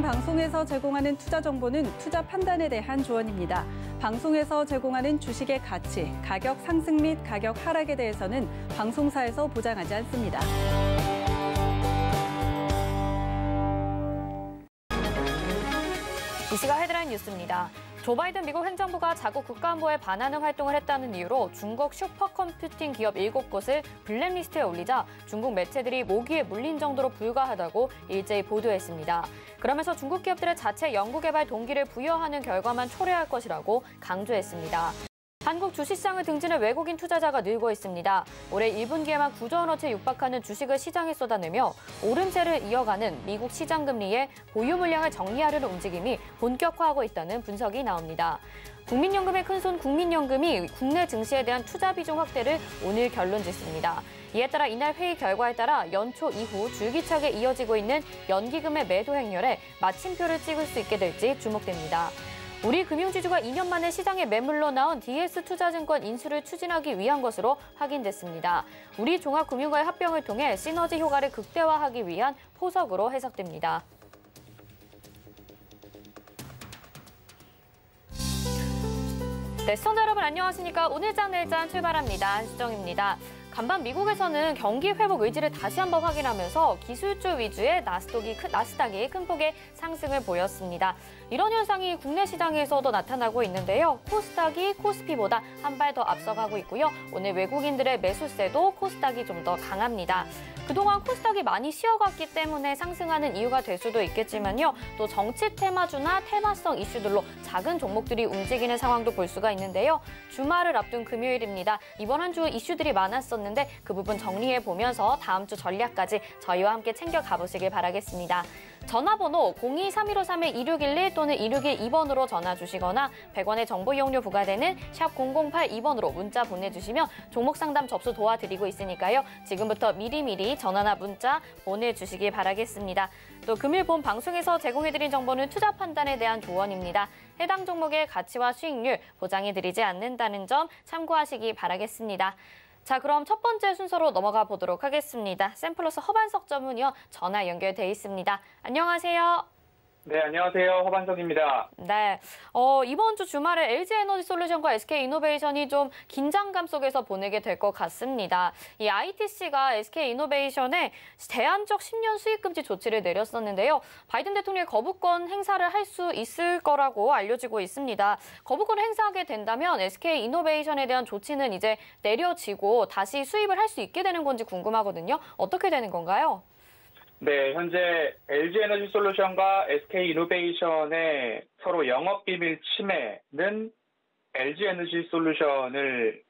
방송에서 제공하는 투자 정보는 투자 판단에 대한 조언입니다. 방송에서 제공하는 주식의 가치, 가격 상승 및 가격 하락에 대해서는 방송사에서 보장하지 않습니다. 이 시각 헤드라인 뉴스입니다. 조 바이든 미국 행정부가 자국 국가안보에 반하는 활동을 했다는 이유로 중국 슈퍼컴퓨팅 기업 7곳을 블랙리스트에 올리자 중국 매체들이 모기에 물린 정도로 불과하다고 일제히 보도했습니다. 그러면서 중국 기업들의 자체 연구개발 동기를 부여하는 결과만 초래할 것이라고 강조했습니다. 한국 주식시장을 등지는 외국인 투자자가 늘고 있습니다. 올해 1분기에만 9조 원어치에 육박하는 주식을 시장에 쏟아내며 오름세를 이어가는 미국 시장 금리에 보유 물량을 정리하려는 움직임이 본격화하고 있다는 분석이 나옵니다. 국민연금의 큰손 국민연금이 국내 증시에 대한 투자 비중 확대를 오늘 결론짓습니다. 이에 따라 이날 회의 결과에 따라 연초 이후 줄기차게 이어지고 있는 연기금의 매도 행렬에 마침표를 찍을 수 있게 될지 주목됩니다. 우리 금융지주가 2년 만에 시장에 매물로 나온 DS투자증권 인수를 추진하기 위한 것으로 확인됐습니다. 우리 종합금융과의 합병을 통해 시너지 효과를 극대화하기 위한 포석으로 해석됩니다. 네, 시청자 여러분 안녕하십니까? 오늘장 내일장 출발합니다. 한수정입니다. 간밤 미국에서는 경기 회복 의지를 다시 한번 확인하면서 기술주 위주의 나스닥이 큰 폭의 상승을 보였습니다. 이런 현상이 국내 시장에서도 나타나고 있는데요. 코스닥이 코스피보다 한 발 더 앞서가고 있고요. 오늘 외국인들의 매수세도 코스닥이 좀 더 강합니다. 그동안 코스닥이 많이 쉬어갔기 때문에 상승하는 이유가 될 수도 있겠지만요. 또 정치 테마주나 테마성 이슈들로 작은 종목들이 움직이는 상황도 볼 수가 있는데요. 주말을 앞둔 금요일입니다. 이번 한 주 이슈들이 많았었는데 그 부분 정리해보면서 다음 주 전략까지 저희와 함께 챙겨가 보시길 바라겠습니다. 전화번호 02-3153-2611 또는 2612번으로 전화 주시거나 100원의 정보 이용료 부과되는 샵 0082번으로 문자 보내주시면 종목 상담 접수 도와드리고 있으니까요. 지금부터 미리미리 전화나 문자 보내주시길 바라겠습니다. 또 금일 본 방송에서 제공해드린 정보는 투자 판단에 대한 조언입니다. 해당 종목의 가치와 수익률 보장해드리지 않는다는 점 참고하시기 바라겠습니다. 자, 그럼 첫 번째 순서로 넘어가 보도록 하겠습니다. 샘플러스 허반석 전문위원 전화 연결돼 있습니다. 안녕하세요. 네, 안녕하세요. 허반석입니다. 네, 이번 주 주말에 LG에너지솔루션과 SK이노베이션이 좀 긴장감 속에서 보내게 될 것 같습니다. 이 ITC가 SK이노베이션에 제한적 10년 수익금지 조치를 내렸었는데요. 바이든 대통령이 거부권 행사를 할 수 있을 거라고 알려지고 있습니다. 거부권을 행사하게 된다면 SK이노베이션에 대한 조치는 이제 내려지고 다시 수입을 할 수 있게 되는 건지 궁금하거든요. 어떻게 되는 건가요? 네, 현재 LG에너지솔루션과 SK이노베이션의 서로 영업비밀 침해는 LG에너지솔루션을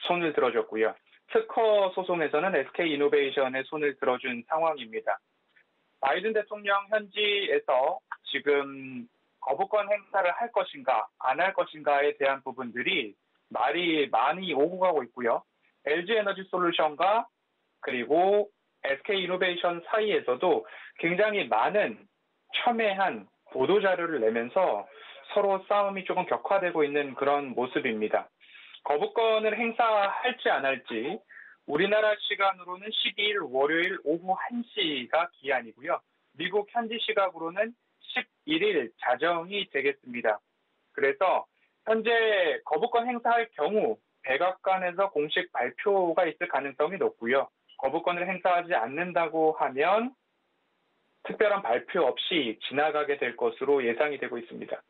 손을 들어줬고요. 특허 소송에서는 SK이노베이션의 손을 들어준 상황입니다. 바이든 대통령 현지에서 지금 거부권 행사를 할 것인가, 안 할 것인가에 대한 부분들이 말이 많이 오고 가고 있고요. LG에너지솔루션과 그리고 SK이노베이션 사이에서도 굉장히 많은 첨예한 보도자료를 내면서 서로 싸움이 조금 격화되고 있는 그런 모습입니다. 거부권을 행사할지 안 할지 우리나라 시간으로는 12일 월요일 오후 1시가 기한이고요. 미국 현지 시각으로는 11일 자정이 되겠습니다. 그래서 현재 거부권 행사할 경우 백악관에서 공식 발표가 있을 가능성이 높고요. 거부권을 행사하지 않는다고 하면 특별한 발표 없이 지나가게 될 것으로 예상이 되고 있습니다.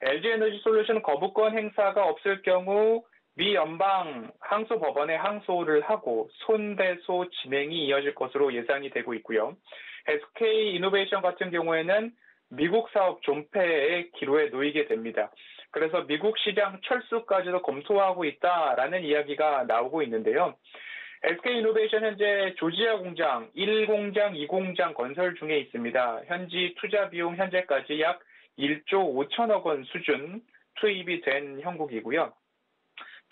LG에너지솔루션은 거부권 행사가 없을 경우 미 연방 항소법원에 항소를 하고 손배소 진행이 이어질 것으로 예상이 되고 있고요. SK이노베이션 같은 경우에는 미국 사업 존폐의 기로에 놓이게 됩니다. 그래서 미국 시장 철수까지도 검토하고 있다라는 이야기가 나오고 있는데요. SK이노베이션 현재 조지아 공장 1공장, 2공장 건설 중에 있습니다. 현지 투자 비용 현재까지 약 1조 5천억 원 수준 투입이 된 형국이고요.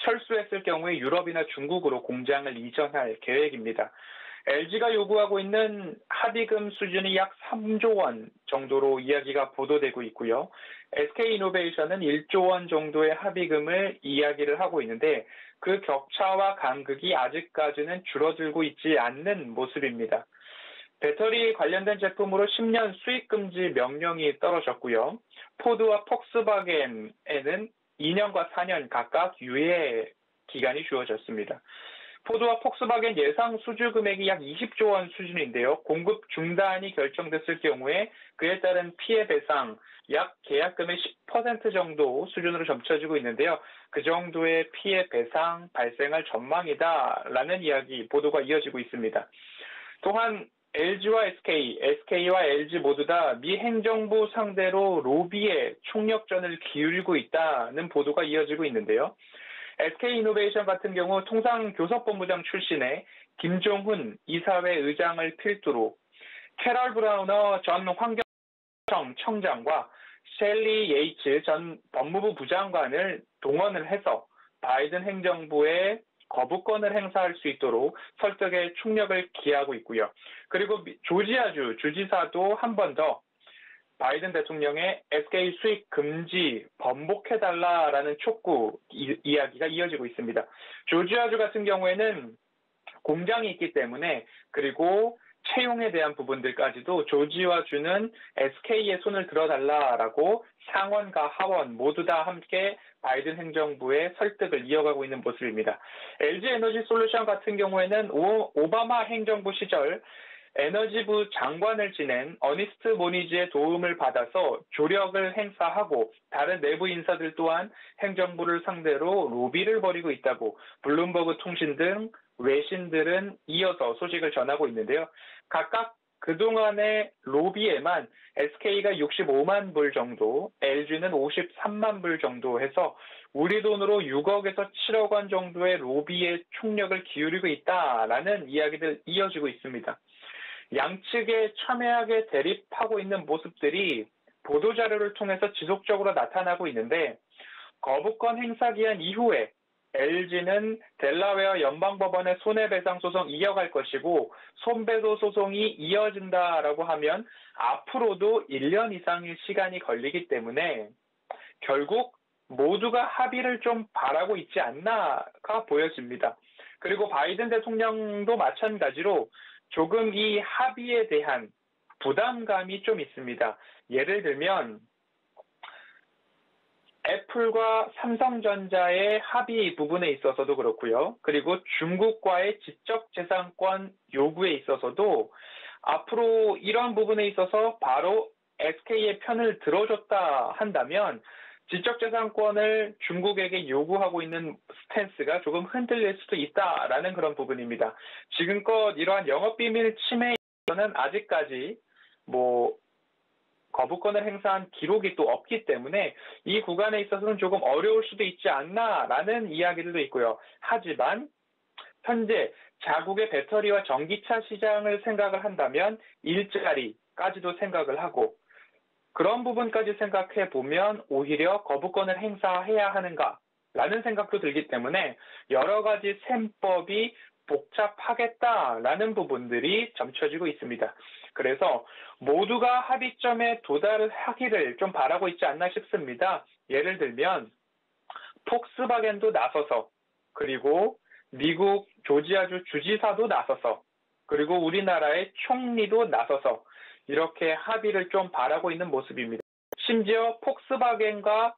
철수했을 경우에 유럽이나 중국으로 공장을 이전할 계획입니다. LG가 요구하고 있는 합의금 수준이 약 3조 원 정도로 이야기가 보도되고 있고요. SK이노베이션은 1조 원 정도의 합의금을 이야기를 하고 있는데 그 격차와 간극이 아직까지는 줄어들고 있지 않는 모습입니다. 배터리 관련된 제품으로 10년 수입 금지 명령이 떨어졌고요. 포드와 폭스바겐에는 2년과 4년 각각 유예 기간이 주어졌습니다. 포드와 폭스바겐 예상 수주 금액이 약 20조 원 수준인데요. 공급 중단이 결정됐을 경우에 그에 따른 피해 배상 약 계약금의 10% 정도 수준으로 점쳐지고 있는데요. 그 정도의 피해 배상 발생할 전망이다라는 이야기 보도가 이어지고 있습니다. 또한 LG와 SK와 LG 모두 다 미 행정부 상대로 로비에 총력전을 기울이고 있다는 보도가 이어지고 있는데요. SK이노베이션 같은 경우 통상교섭본부장 출신의 김종훈 이사회 의장을 필두로 캐럴 브라우너 전 환경청 청장과 셸리 예이츠 전 법무부 부장관을 동원을 해서 바이든 행정부에 거부권을 행사할 수 있도록 설득에 총력을 기하고 있고요. 그리고 조지아주 주지사도 한 번 더 바이든 대통령의 SK 수입 금지 번복해달라라는 촉구 이야기가 이어지고 있습니다. 조지아주 같은 경우에는 공장이 있기 때문에 그리고 채용에 대한 부분들까지도 조지아주는 SK의 손을 들어달라라고 상원과 하원 모두 다 함께 바이든 행정부의 설득을 이어가고 있는 모습입니다. LG 에너지 솔루션 같은 경우에는 오바마 행정부 시절 에너지부 장관을 지낸 어니스트 모니즈의 도움을 받아서 조력을 행사하고 다른 내부 인사들 또한 행정부를 상대로 로비를 벌이고 있다고 블룸버그 통신 등 외신들은 이어서 소식을 전하고 있는데요. 각각 그동안의 로비에만 SK가 65만 불 정도, LG는 53만 불 정도 해서 우리 돈으로 6억에서 7억 원 정도의 로비에 총력을 기울이고 있다라는 이야기들 이어지고 있습니다. 양측에 첨예하게 대립하고 있는 모습들이 보도자료를 통해서 지속적으로 나타나고 있는데 거부권 행사 기한 이후에 LG는 델라웨어 연방법원의 손해배상 소송 이어갈 것이고 손배소 소송이 이어진다라고 하면 앞으로도 1년 이상의 시간이 걸리기 때문에 결국 모두가 합의를 좀 바라고 있지 않나가 보여집니다. 그리고 바이든 대통령도 마찬가지로 조금 이 합의에 대한 부담감이 좀 있습니다. 예를 들면 애플과 삼성전자의 합의 부분에 있어서도 그렇고요. 그리고 중국과의 지적재산권 요구에 있어서도 앞으로 이런 부분에 있어서 바로 SK의 편을 들어줬다 한다면 지적재산권을 중국에게 요구하고 있는 스탠스가 조금 흔들릴 수도 있다라는 그런 부분입니다. 지금껏 이러한 영업비밀 침해에서는 아직까지 거부권을 행사한 기록이 또 없기 때문에 이 구간에 있어서는 조금 어려울 수도 있지 않나라는 이야기들도 있고요. 하지만 현재 자국의 배터리와 전기차 시장을 생각을 한다면 일자리까지도 생각을 하고 그런 부분까지 생각해 보면 오히려 거부권을 행사해야 하는가라는 생각도 들기 때문에 여러 가지 셈법이 복잡하겠다라는 부분들이 점쳐지고 있습니다. 그래서 모두가 합의점에 도달하기를 좀 바라고 있지 않나 싶습니다. 예를 들면 폭스바겐도 나서서 그리고 미국 조지아주 주지사도 나서서 그리고 우리나라의 총리도 나서서 이렇게 합의를 좀 바라고 있는 모습입니다. 심지어 폭스바겐과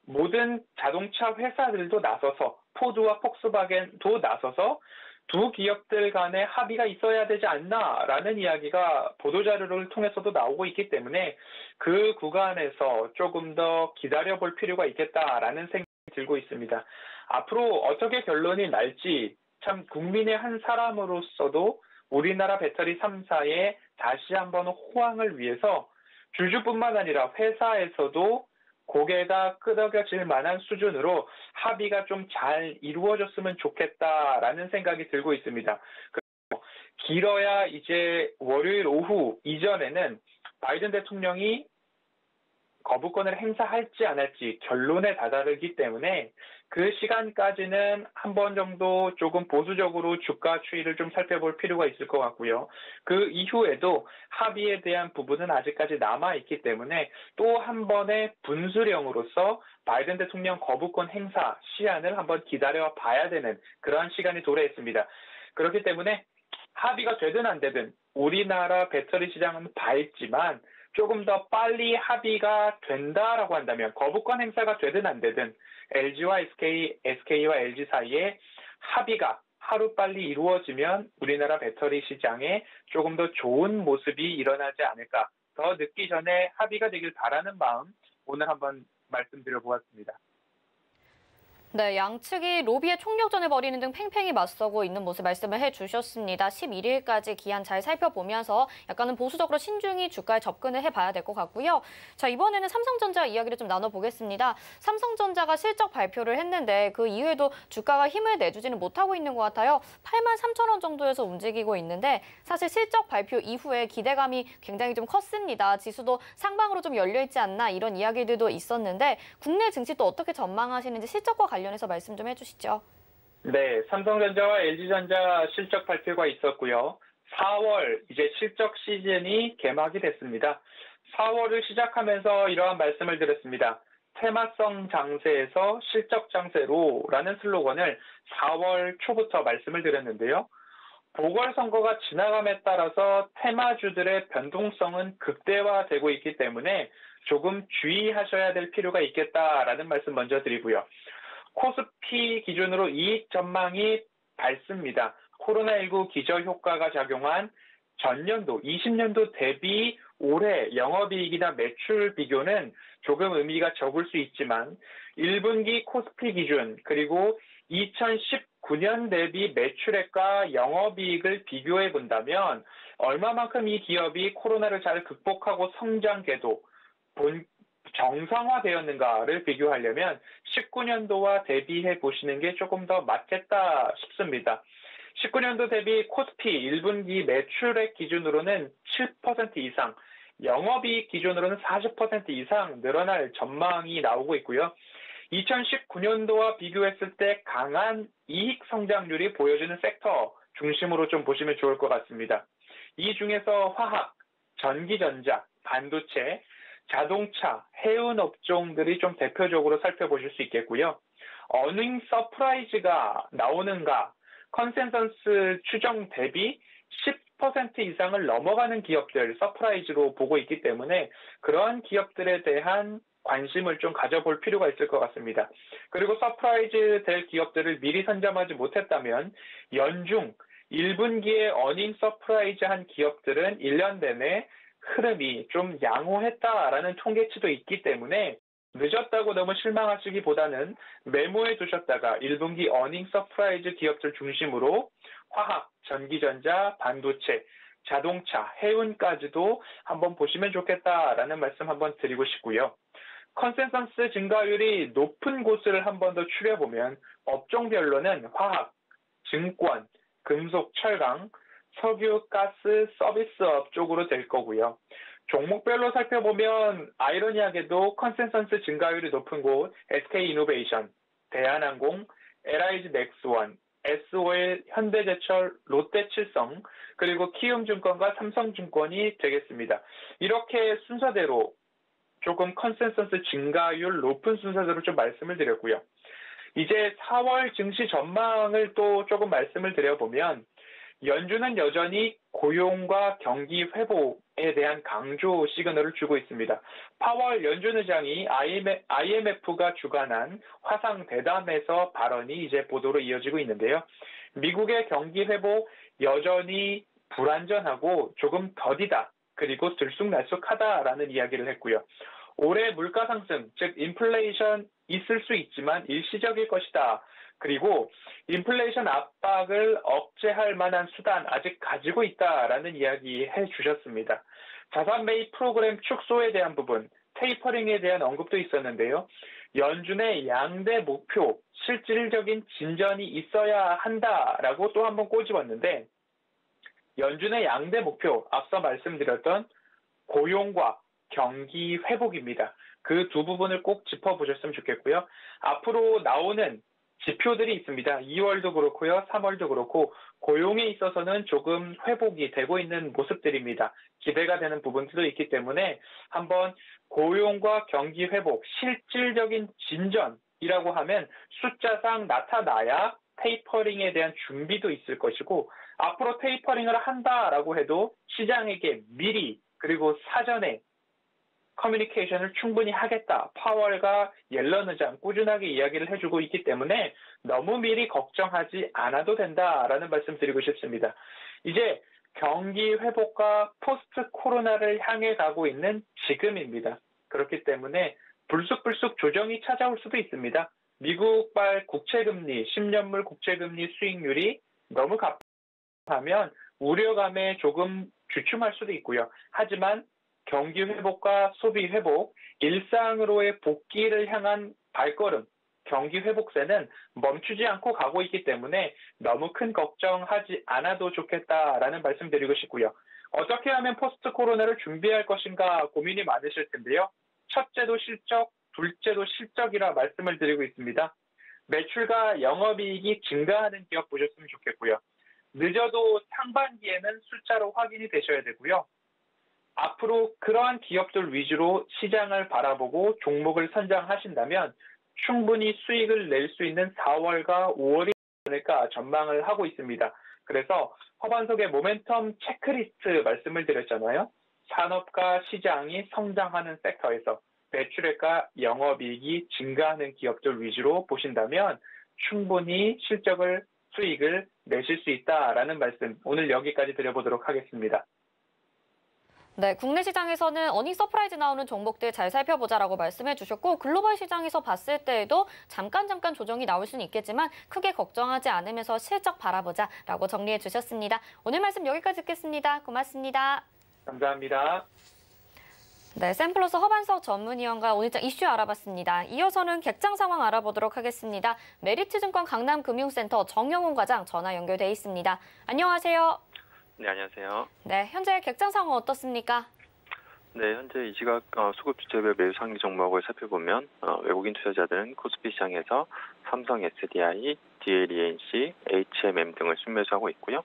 모든 자동차 회사들도 나서서 포드와 폭스바겐도 나서서 두 기업들 간의 합의가 있어야 되지 않나라는 이야기가 보도자료를 통해서도 나오고 있기 때문에 그 구간에서 조금 더 기다려볼 필요가 있겠다라는 생각이 들고 있습니다. 앞으로 어떻게 결론이 날지 참 국민의 한 사람으로서도 우리나라 배터리 3사에 다시 한번 호황을 위해서 주주뿐만 아니라 회사에서도 고개가 끄덕여질 만한 수준으로 합의가 좀 잘 이루어졌으면 좋겠다라는 생각이 들고 있습니다. 길어야 이제 월요일 오후 이전에는 바이든 대통령이 거부권을 행사할지 안 할지 결론에 다다르기 때문에 그 시간까지는 한 번 정도 조금 보수적으로 주가 추이를 좀 살펴볼 필요가 있을 것 같고요. 그 이후에도 합의에 대한 부분은 아직까지 남아있기 때문에 또 한 번의 분수령으로서 바이든 대통령 거부권 행사 시한을 한번 기다려 봐야 되는 그러한 시간이 도래했습니다. 그렇기 때문에 합의가 되든 안 되든 우리나라 배터리 시장은 밝지만 조금 더 빨리 합의가 된다라고 한다면 거부권 행사가 되든 안 되든 LG와 SK와 LG 사이에 합의가 하루빨리 이루어지면 우리나라 배터리 시장에 조금 더 좋은 모습이 일어나지 않을까. 더 늦기 전에 합의가 되길 바라는 마음 오늘 한번 말씀드려보았습니다. 네, 양측이 로비에 총력전을 벌이는 등 팽팽히 맞서고 있는 모습 말씀을 해주셨습니다. 11일까지 기한 잘 살펴보면서 약간은 보수적으로 신중히 주가에 접근을 해봐야 될 것 같고요. 자, 이번에는 삼성전자 이야기를 좀 나눠보겠습니다. 삼성전자가 실적 발표를 했는데 그 이후에도 주가가 힘을 내주지는 못하고 있는 것 같아요. 83,000원 정도에서 움직이고 있는데 사실 실적 발표 이후에 기대감이 굉장히 좀 컸습니다. 지수도 상방으로 좀 열려있지 않나 이런 이야기들도 있었는데 국내 증시 또 어떻게 전망하시는지 실적과 관련해서 말씀 좀 해주시죠. 네, 삼성전자와 LG전자 실적 발표가 있었고요. 4월 이제 실적 시즌이 개막이 됐습니다. 4월을 시작하면서 이러한 말씀을 드렸습니다. 테마성 장세에서 실적 장세로라는 슬로건을 4월 초부터 말씀을 드렸는데요. 보궐선거가 지나감에 따라서 테마주들의 변동성은 극대화되고 있기 때문에 조금 주의하셔야 될 필요가 있겠다라는 말씀 먼저 드리고요. 코스피 기준으로 이익 전망이 밝습니다. 코로나19 기저효과가 작용한 전년도, 20년도 대비 올해 영업이익이나 매출 비교는 조금 의미가 적을 수 있지만 1분기 코스피 기준 그리고 2019년 대비 매출액과 영업이익을 비교해 본다면 얼마만큼 이 기업이 코로나를 잘 극복하고 성장 궤도, 정상화되었는가를 비교하려면 19년도와 대비해 보시는 게 조금 더 맞겠다 싶습니다. 19년도 대비 코스피 1분기 매출액 기준으로는 7% 이상, 영업이익 기준으로는 40% 이상 늘어날 전망이 나오고 있고요. 2019년도와 비교했을 때 강한 이익 성장률이 보여지는 섹터 중심으로 좀 보시면 좋을 것 같습니다. 이 중에서 화학, 전기전자, 반도체, 자동차, 해운 업종들이 좀 대표적으로 살펴보실 수 있겠고요. 어닝 서프라이즈가 나오는가, 컨센서스 추정 대비 10% 이상을 넘어가는 기업들 서프라이즈로 보고 있기 때문에 그러한 기업들에 대한 관심을 좀 가져볼 필요가 있을 것 같습니다. 그리고 서프라이즈 될 기업들을 미리 선점하지 못했다면 연중 1분기에 어닝 서프라이즈 한 기업들은 1년 내내 흐름이 좀 양호했다라는 통계치도 있기 때문에 늦었다고 너무 실망하시기보다는 메모해 두셨다가 1분기 어닝 서프라이즈 기업들 중심으로 화학, 전기전자, 반도체, 자동차, 해운까지도 한번 보시면 좋겠다라는 말씀 한번 드리고 싶고요. 컨센서스 증가율이 높은 곳을 한번 더 추려보면 업종별로는 화학, 증권, 금속, 철강, 석유, 가스, 서비스업 쪽으로 될 거고요. 종목별로 살펴보면 아이러니하게도 컨센서스 증가율이 높은 곳 SK이노베이션, 대한항공, LIG 넥스원, SOL, 현대제철, 롯데칠성, 그리고 키움증권과 삼성증권이 되겠습니다. 이렇게 순서대로 조금 컨센서스 증가율 높은 순서대로 좀 말씀을 드렸고요. 이제 4월 증시 전망을 또 조금 말씀을 드려보면 연준은 여전히 고용과 경기 회복에 대한 강조 시그널을 주고 있습니다. 파월 연준 의장이 IMF가 주관한 화상 대담에서 발언이 이제 보도로 이어지고 있는데요. 미국의 경기 회복 여전히 불안전하고 조금 더디다. 그리고 들쑥날쑥하다라는 이야기를 했고요. 올해 물가 상승, 즉 인플레이션 있을 수 있지만 일시적일 것이다. 그리고 인플레이션 압박을 억제할 만한 수단 아직 가지고 있다라는 이야기 해주셨습니다. 자산 매입 프로그램 축소에 대한 부분, 테이퍼링에 대한 언급도 있었는데요. 연준의 양대 목표, 실질적인 진전이 있어야 한다라고 또 한번 꼬집었는데 연준의 양대 목표, 앞서 말씀드렸던 고용과 경기 회복입니다. 그 두 부분을 꼭 짚어보셨으면 좋겠고요. 앞으로 나오는 지표들이 있습니다. 2월도 그렇고요. 3월도 그렇고 고용에 있어서는 조금 회복이 되고 있는 모습들입니다. 기대가 되는 부분들도 있기 때문에 한번 고용과 경기 회복, 실질적인 진전이라고 하면 숫자상 나타나야 테이퍼링에 대한 준비도 있을 것이고 앞으로 테이퍼링을 한다라고 해도 시장에게 미리 그리고 사전에 커뮤니케이션을 충분히 하겠다. 파월과 옐런 의장 꾸준하게 이야기를 해주고 있기 때문에 너무 미리 걱정하지 않아도 된다라는 말씀 드리고 싶습니다. 이제 경기 회복과 포스트 코로나를 향해 가고 있는 지금입니다. 그렇기 때문에 불쑥불쑥 조정이 찾아올 수도 있습니다. 미국발 국채금리, 10년물 국채금리 수익률이 너무 가파면 우려감에 조금 주춤할 수도 있고요. 하지만 경기 회복과 소비 회복, 일상으로의 복귀를 향한 발걸음, 경기 회복세는 멈추지 않고 가고 있기 때문에 너무 큰 걱정하지 않아도 좋겠다라는 말씀 드리고 싶고요. 어떻게 하면 포스트 코로나를 준비할 것인가 고민이 많으실 텐데요. 첫째도 실적, 둘째도 실적이라 말씀을 드리고 있습니다. 매출과 영업이익이 증가하는 기업 보셨으면 좋겠고요. 늦어도 상반기에는 숫자로 확인이 되셔야 되고요. 앞으로 그러한 기업들 위주로 시장을 바라보고 종목을 선정하신다면 충분히 수익을 낼 수 있는 4월과 5월이 않을까 전망을 하고 있습니다. 그래서 허반석의 모멘텀 체크리스트 말씀을 드렸잖아요. 산업과 시장이 성장하는 섹터에서 매출액과 영업이익이 증가하는 기업들 위주로 보신다면 충분히 실적을, 수익을 내실 수 있다라는 말씀 오늘 여기까지 드려보도록 하겠습니다. 네, 국내 시장에서는 어닝 서프라이즈 나오는 종목들 잘 살펴보자라고 말씀해 주셨고 글로벌 시장에서 봤을 때에도 잠깐 조정이 나올 수는 있겠지만 크게 걱정하지 않으면서 실적 바라보자라고 정리해 주셨습니다. 오늘 말씀 여기까지 듣겠습니다. 고맙습니다. 감사합니다. 네, 샘플러스 허반석 전문위원과 오늘장 이슈 알아봤습니다. 이어서는 객장 상황 알아보도록 하겠습니다. 메리츠증권 강남금융센터 정영훈 과장 전화 연결돼 있습니다. 안녕하세요. 네, 안녕하세요. 네, 현재 객장 상황 어떻습니까? 네, 현재 이 시각 수급 주체별 매수 상위 종목을 살펴보면 외국인 투자자들은 코스피 시장에서 삼성 SDI, DLENC, HMM 등을 순매수하고 있고요.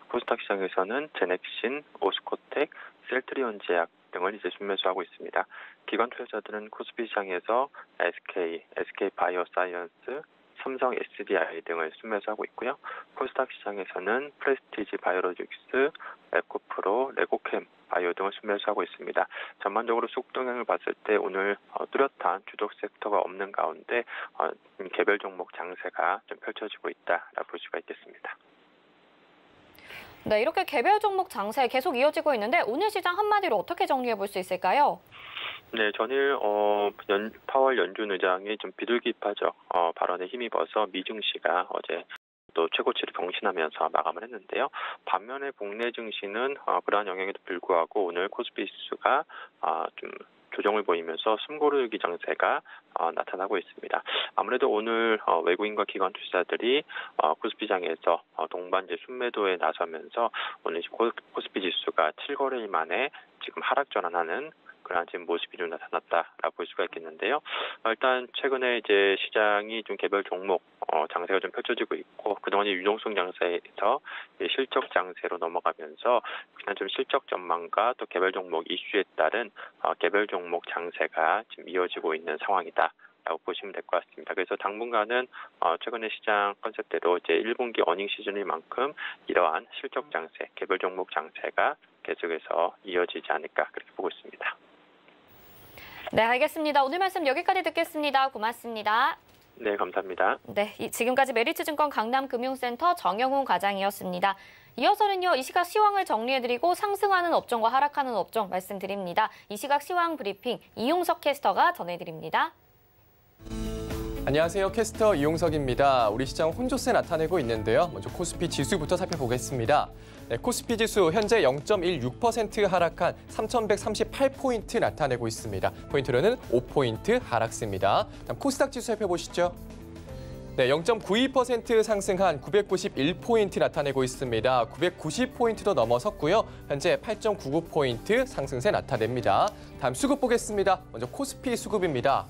코스닥 시장에서는 제넥신, 오스코텍, 셀트리온 제약 등을 이제 순매수하고 있습니다. 기관 투자자들은 코스피 시장에서 SK, SK바이오사이언스, 삼성 SDI 등을 순매수하고 있고요. 코스닥 시장에서는 프레스티지 바이오로직스, 에코프로, 레고캠 바이오 등을 순매수하고 있습니다. 전반적으로 수급 동향을 봤을 때 오늘 뚜렷한 주력 섹터가 없는 가운데 개별 종목 장세가 좀 펼쳐지고 있다라고 볼 수가 있겠습니다. 네, 이렇게 개별 종목 장세 계속 이어지고 있는데 오늘 시장 한마디로 어떻게 정리해 볼 수 있을까요? 네, 전일 파월 연준 의장이 좀 비둘기파적 발언에 힘입어서 미증시가 어제 또 최고치를 경신하면서 마감을 했는데요. 반면에 국내 증시는 그러한 영향에도 불구하고 오늘 코스피 지수가 좀 조정을 보이면서 숨고르기 장세가 나타나고 있습니다. 아무래도 오늘 외국인과 기관 투자자들이 코스피장에서 동반제 순매도에 나서면서 오늘 코스피 지수가 7거래일 만에 지금 하락 전환하는 그런 지금 모습이 좀 나타났다라고 볼 수가 있겠는데요. 일단 최근에 이제 시장이 좀 개별 종목 장세가 좀 펼쳐지고 있고 그동안 유동성 장세에서 실적 장세로 넘어가면서 그냥 좀 실적 전망과 또 개별 종목 이슈에 따른 개별 종목 장세가 지금 이어지고 있는 상황이다. 라고 보시면 될 것 같습니다. 그래서 당분간은 최근의 시장 컨셉대로 이제 1분기 어닝 시즌인 만큼 이러한 실적 장세, 개별 종목 장세가 계속해서 이어지지 않을까 그렇게 보고 있습니다. 네, 알겠습니다. 오늘 말씀 여기까지 듣겠습니다. 고맙습니다. 네, 감사합니다. 네, 지금까지 메리츠증권 강남금융센터 정영훈 과장이었습니다. 이어서는요, 이 시각 시황을 정리해드리고 상승하는 업종과 하락하는 업종 말씀드립니다. 이 시각 시황 브리핑 이용석 캐스터가 전해드립니다. 안녕하세요. 캐스터 이용석입니다. 우리 시장 혼조세 나타내고 있는데요. 먼저 코스피 지수부터 살펴보겠습니다. 네, 코스피 지수 현재 0.16% 하락한 3,138포인트 나타내고 있습니다. 포인트로는 5포인트 하락세입니다. 다음 코스닥 지수 살펴보시죠. 네, 0.92% 상승한 991포인트 나타내고 있습니다. 990포인트도 넘어섰고요. 현재 8.99포인트 상승세 나타냅니다. 다음 수급 보겠습니다. 먼저 코스피 수급입니다.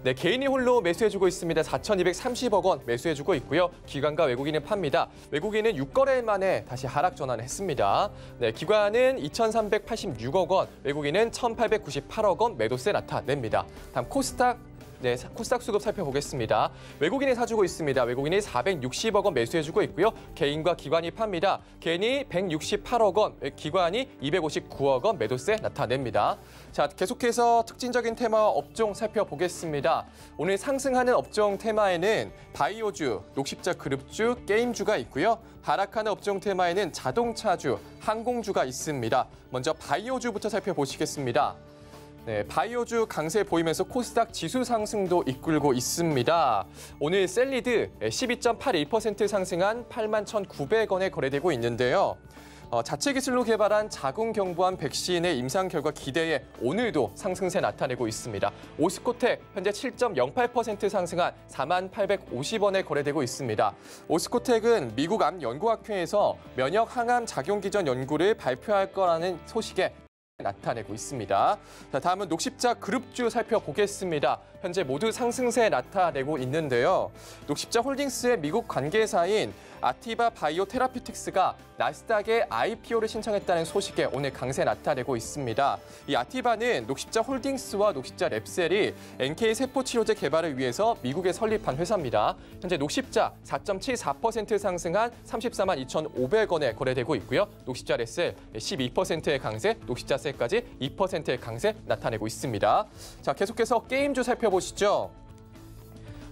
네, 개인이 홀로 매수해주고 있습니다. 4,230억 원 매수해주고 있고요. 기관과 외국인은 팝니다. 외국인은 6거래일 만에 다시 하락 전환했습니다. 네, 기관은 2,386억 원, 외국인은 1,898억 원 매도세 나타냅니다. 다음 코스닥 네, 코스닥 수급 살펴보겠습니다. 외국인이 사주고 있습니다. 외국인이 460억 원 매수해주고 있고요. 개인과 기관이 팝니다. 개인이 168억 원, 기관이 259억 원 매도세 나타냅니다. 자, 계속해서 특징적인 테마 업종 살펴보겠습니다. 오늘 상승하는 업종 테마에는 바이오주, 녹십자 그룹주, 게임주가 있고요. 하락하는 업종 테마에는 자동차주, 항공주가 있습니다. 먼저 바이오주부터 살펴보시겠습니다. 네, 바이오주 강세 보이면서 코스닥 지수 상승도 이끌고 있습니다. 오늘 셀리드 12.81% 상승한 81,900원에 거래되고 있는데요. 자체 기술로 개발한 자궁경부암 백신의 임상 결과 기대에 오늘도 상승세 나타내고 있습니다. 오스코텍 현재 7.08% 상승한 4850원에 거래되고 있습니다. 오스코텍은 미국 암연구학회에서 면역 항암 작용 기전 연구를 발표할 거라는 소식에 나타내고 있습니다. 자, 다음은 녹십자 그룹주 살펴보겠습니다. 현재 모두 상승세 나타내고 있는데요. 녹십자 홀딩스의 미국 관계사인 아티바 바이오 테라피틱스가 나스닥에 IPO를 신청했다는 소식에 오늘 강세 나타내고 있습니다. 이 아티바는 녹십자 홀딩스와 녹십자 랩셀이 NK 세포치료제 개발을 위해서 미국에 설립한 회사입니다. 현재 녹십자 4.74% 상승한 34만 2,500원에 거래되고 있고요. 녹십자 랩셀 12%의 강세, 녹십자 셀까지 2%의 강세 나타내고 있습니다. 자, 계속해서 게임주 살펴보시죠.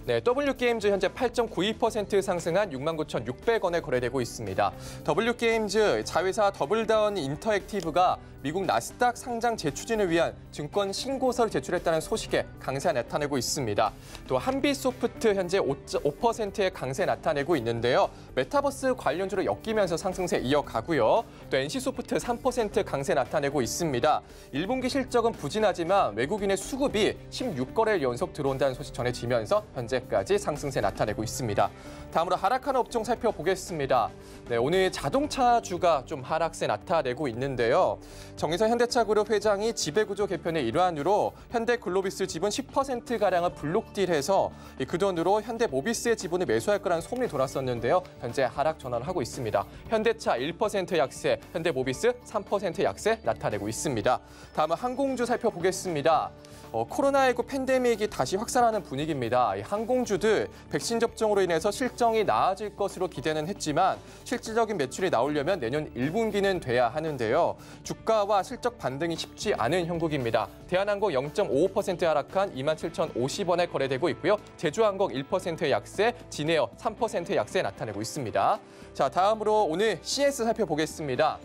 네, W게임즈 현재 8.92% 상승한 69,600원에 거래되고 있습니다. W게임즈 자회사 더블다운 인터액티브가 미국 나스닥 상장 재추진을 위한 증권 신고서를 제출했다는 소식에 강세 나타내고 있습니다. 또 한비소프트 현재 5%의 강세 나타내고 있는데요. 메타버스 관련주로 엮이면서 상승세 이어가고요. 또 NC소프트 3% 강세 나타내고 있습니다. 1분기 실적은 부진하지만 외국인의 수급이 16거래일 연속 들어온다는 소식 전해지면서 현재까지 상승세 나타내고 있습니다. 다음으로 하락하는 업종 살펴보겠습니다. 네, 오늘 자동차주가 좀 하락세 나타내고 있는데요. 정의선 현대차그룹 회장이 지배구조 개편의 일환으로 현대글로비스 지분 10%가량을 블록딜해서 그 돈으로 현대모비스의 지분을 매수할 거라는 소문이 돌았었는데요. 현재 하락 전환을 하고 있습니다. 현대차 1% 약세, 현대모비스 3% 약세 나타내고 있습니다. 다음은 항공주 살펴보겠습니다. 코로나19 팬데믹이 다시 확산하는 분위기입니다. 이 항공주들 백신 접종으로 인해서 실적이 나아질 것으로 기대는 했지만 실질적인 매출이 나오려면 내년 1분기는 돼야 하는데요. 주가와 실적 반등이 쉽지 않은 형국입니다. 대한항공 0.55% 하락한 27,050원에 거래되고 있고요. 제주항공 1%의 약세, 진에어 3%의 약세 나타내고 있습니다. 자, 다음으로 오늘 CS 살펴보겠습니다.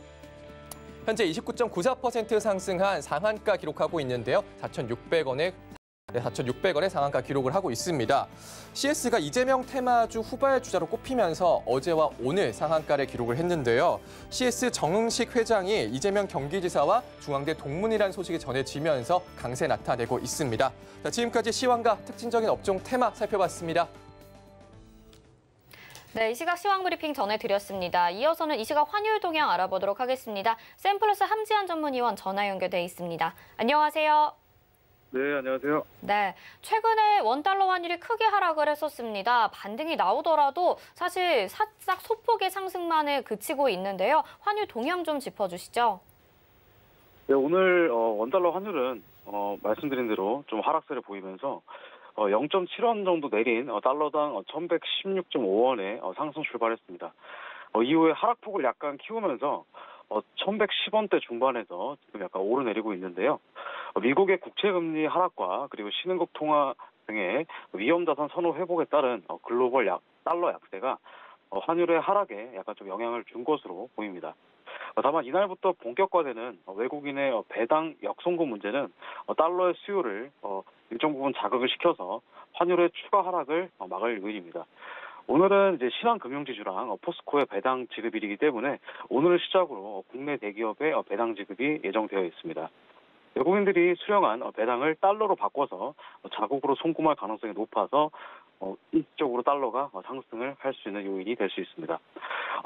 현재 29.94% 상승한 상한가 기록하고 있는데요. 4,600원의 상한가 기록을 하고 있습니다. CS가 이재명 테마주 후발주자로 꼽히면서 어제와 오늘 상한가를 기록을 했는데요. CS 정응식 회장이 이재명 경기지사와 중앙대 동문이라는 소식이 전해지면서 강세 나타내고 있습니다. 자, 지금까지 시황과 특징적인 업종 테마 살펴봤습니다. 네, 이 시각 시황 브리핑 전해드렸습니다. 이어서는 이 시각 환율 동향 알아보도록 하겠습니다. 샘플러스 함지한 전문위원 전화 연결돼 있습니다. 안녕하세요. 네, 안녕하세요. 네, 최근에 원달러 환율이 크게 하락을 했었습니다. 반등이 나오더라도 사실 살짝 소폭의 상승만에 그치고 있는데요. 환율 동향 좀 짚어주시죠. 네, 오늘 원달러 환율은 말씀드린 대로 좀 하락세를 보이면서 0.7원 정도 내린 달러당 1,116.5원에 상승 출발했습니다. 이후에 하락폭을 약간 키우면서 1,110원대 중반에서 지금 약간 오르내리고 있는데요. 미국의 국채금리 하락과 그리고 신흥국 통화 등의 위험자산 선호 회복에 따른 글로벌 달러 약세가 환율의 하락에 약간 좀 영향을 준 것으로 보입니다. 다만 이날부터 본격화되는 외국인의 배당 역송금 문제는 달러의 수요를 일정 부분 자극을 시켜서 환율의 추가 하락을 막을 요인입니다. 오늘은 이제 신한금융지주랑 포스코의 배당 지급일이기 때문에 오늘을 시작으로 국내 대기업의 배당 지급이 예정되어 있습니다. 외국인들이 수령한 배당을 달러로 바꿔서 자국으로 송금할 가능성이 높아서 일시적으로 달러가 상승을 할 수 있는 요인이 될 수 있습니다.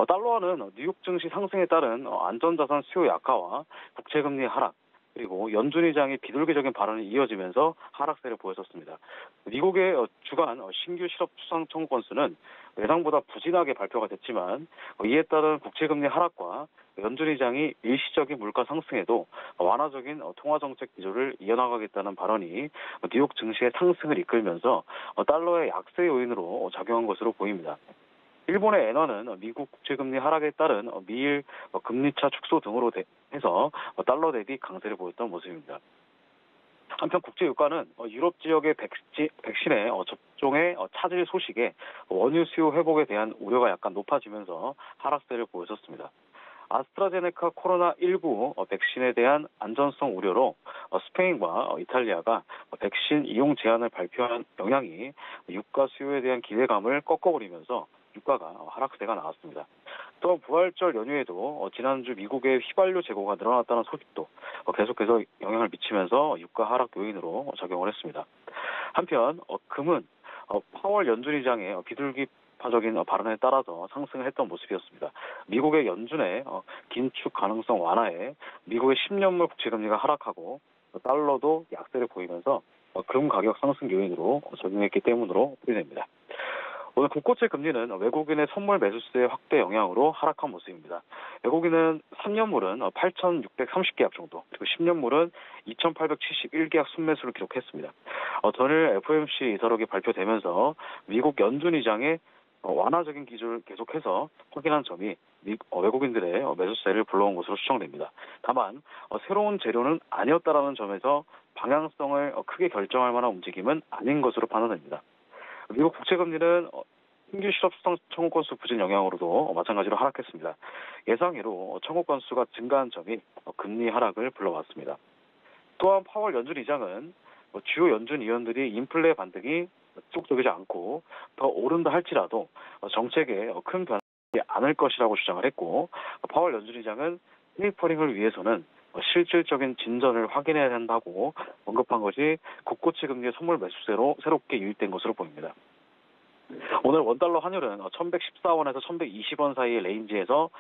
달러화는 뉴욕 증시 상승에 따른 안전자산 수요 약화와 국채금리 하락, 그리고 연준 의장의 비둘기적인 발언이 이어지면서 하락세를 보였었습니다. 미국의 주간 신규 실업 수상 청구 건수는 예상보다 부진하게 발표가 됐지만 이에 따른 국채금리 하락과 연준의장이 일시적인 물가 상승에도 완화적인 통화정책 기조를 이어나가겠다는 발언이 뉴욕 증시의 상승을 이끌면서 달러의 약세 요인으로 작용한 것으로 보입니다. 일본의 엔화는 미국 국채금리 하락에 따른 미일 금리차 축소 등으로 해서 달러 대비 강세를 보였던 모습입니다. 한편 국제유가는 유럽 지역의 백신의 접종의 차질 소식에 원유 수요 회복에 대한 우려가 약간 높아지면서 하락세를 보였었습니다. 아스트라제네카 코로나19 백신에 대한 안전성 우려로 스페인과 이탈리아가 백신 이용 제한을 발표한 영향이 유가 수요에 대한 기대감을 꺾어버리면서 유가가 하락세가 나왔습니다. 또한 부활절 연휴에도 지난주 미국의 휘발유 재고가 늘어났다는 소식도 계속해서 영향을 미치면서 유가 하락 요인으로 작용을 했습니다. 한편 금은 파월 연준의장의 비둘기파적인 발언에 따라서 상승을 했던 모습이었습니다. 미국의 연준의 긴축 가능성 완화에 미국의 10년물 국채금리가 하락하고 달러도 약세를 보이면서 금 가격 상승 요인으로 작용했기 때문으로 풀이됩니다. 오늘 국고채 금리는 외국인의 선물 매수세 확대 영향으로 하락한 모습입니다. 외국인은 3년물은 8,630계약 정도, 그리고 10년물은 2,871계약 순매수를 기록했습니다. 전일 FOMC 이사록이 발표되면서 미국 연준의장의 완화적인 기조를 계속해서 확인한 점이 외국인들의 매수세를 불러온 것으로 추정됩니다. 다만 새로운 재료는 아니었다라는 점에서 방향성을 크게 결정할 만한 움직임은 아닌 것으로 판단됩니다. 미국 국채금리는 신규 실업 수당 청구 건수 부진 영향으로도 마찬가지로 하락했습니다. 예상외로 청구 건수가 증가한 점이 금리 하락을 불러왔습니다. 또한 파월 연준의장은 주요 연준 위원들이 인플레 반등이 지속적이지 않고 더 오른다 할지라도 정책에 큰 변화가 않을 것이라고 주장을 했고, 파월 연준의장은 테이퍼링을 위해서는 실질적인 진전을 확인해야 한다고 언급한 것이 국고채 금리의 선물 매수세로 새롭게 유입된 것으로 보입니다. 오늘 원달러 환율은 1114원에서 1120원 사이의 레인지에서